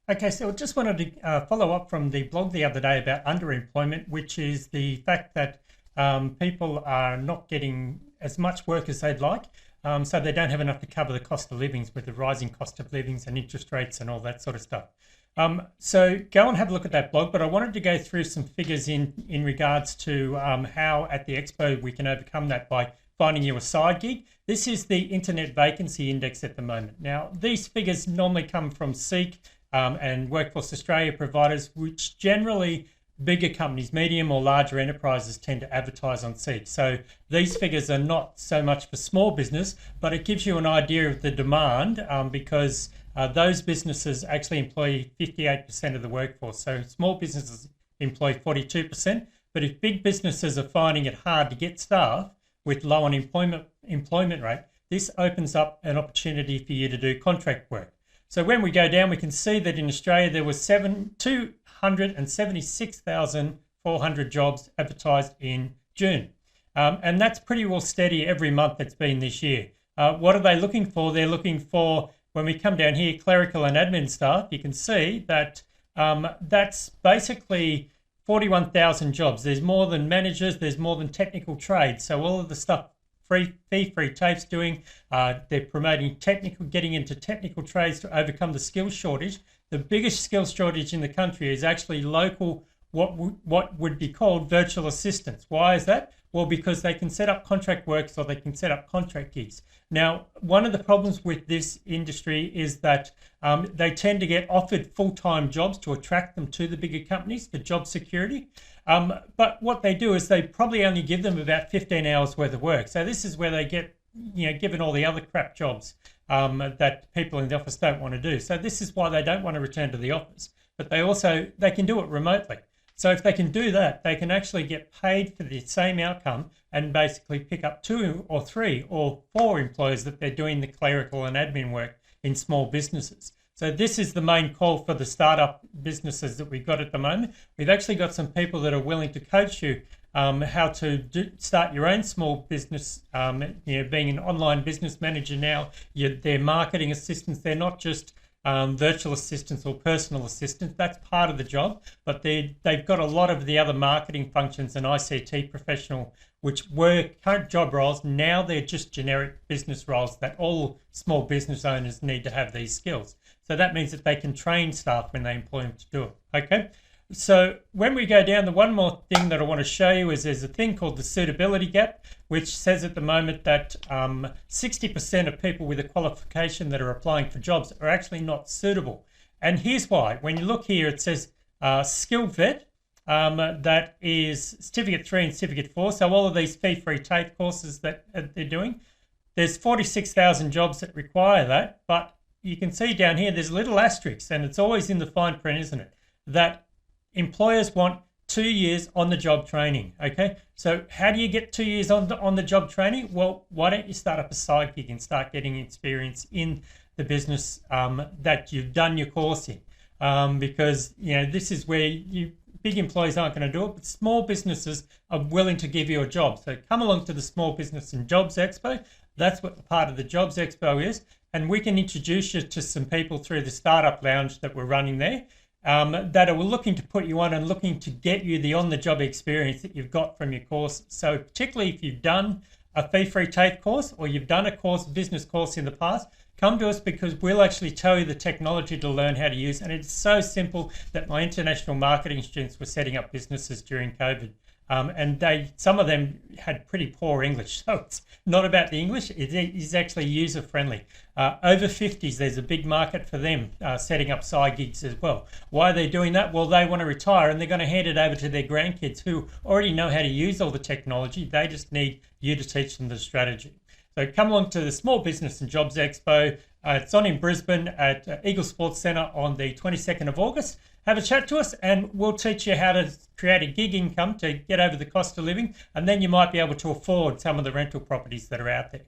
Okay, so I just wanted to follow up from the blog the other day about underemployment, which is the fact that people are not getting as much work as they'd like. So they don't have enough to cover the cost of livings with the rising cost of livings and interest rates and all that sort of stuff. So go and have a look at that blog, but I wanted to go through some figures in regards to how at the Expo we can overcome that by finding you a side gig. This is the Internet Vacancy Index at the moment. Now, these figures normally come from Seek and Workforce Australia providers, which generally bigger companies, medium or larger enterprises tend to advertise on Seek. So these figures are not so much for small business, but it gives you an idea of the demand because those businesses actually employ 58% of the workforce. So small businesses employ 42%, but if big businesses are finding it hard to get staff with low employment rate, this opens up an opportunity for you to do contract work. So when we go down, we can see that in Australia there was 276,400 jobs advertised in June. And that's pretty well steady every month it's been this year. What are they looking for? They're looking for, when we come down here, clerical and admin staff, you can see that that's basically 41,000 jobs. There's more than managers, there's more than technical trades. So all of the stuff free TAFE's doing, they're promoting getting into technical trades to overcome the skills shortage. The biggest skills shortage in the country is actually local, what would be called virtual assistants. Why is that? Well, because they can set up contract works or they can set up contract gigs. Now, one of the problems with this industry is that they tend to get offered full-time jobs to attract them to the bigger companies for job security. But what they do is they probably only give them about 15 hours worth of work. So this is where they get, given all the other crap jobs that people in the office don't want to do. So this is why they don't want to return to the office. But they can do it remotely. So if they can do that, they can actually get paid for the same outcome and basically pick up 2 or 3 or 4 employers that they're doing the clerical and admin work in small businesses. So this is the main call for the startup businesses that we've got at the moment. We've actually got some people that are willing to coach you how to start your own small business, being an online business manager now. They're marketing assistants. They're not just virtual assistants or personal assistants. That's part of the job, but they've got a lot of the other marketing functions and ICT professional, which were current job roles. Now they're just generic business roles that all small business owners need to have these skills. So that means that they can train staff when they employ them to do it. Okay. So when we go down, the one more thing that I want to show you is there's a thing called the suitability gap, which says at the moment that 60% of people with a qualification that are applying for jobs are actually not suitable. And here's why. When you look here, it says skilled vet, that is Certificate 3 and Certificate 4. So all of these fee-free TAFE courses that they're doing, there's 46,000 jobs that require that. But you can see down here, there's little asterisks, and it's always in the fine print, isn't it? That employers want 2 years on the job training. Okay, so how do you get 2 years on the job training? Well, why don't you start up a side gig and start getting experience in the business that you've done your course in, because this is where big employers aren't going to do it, but small businesses are willing to give you a job. So come along to the Small Business and Jobs Expo. That's what the part of the Jobs Expo is, and we can introduce you to some people through the Startup Lounge that we're running there. That are looking to put you on and looking to get you the on-the-job experience that you've got from your course. So particularly if you've done a fee-free TAFE course or you've done a business course in the past, come to us because we'll actually tell you the technology to learn how to use. And it's so simple that my international marketing students were setting up businesses during COVID. And some of them had pretty poor English. So it's not about the English, it is actually user-friendly. Over 50s, there's a big market for them setting up side gigs as well. Why are they doing that? Well, they want to retire and they're going to hand it over to their grandkids who already know how to use all the technology. They just need you to teach them the strategy. So come along to the Small Business and Jobs Expo. It's on in Brisbane at Eagle Sports Centre on the 22nd of August. Have a chat to us and we'll teach you how to create a gig income to get over the cost of living, and then you might be able to afford some of the rental properties that are out there.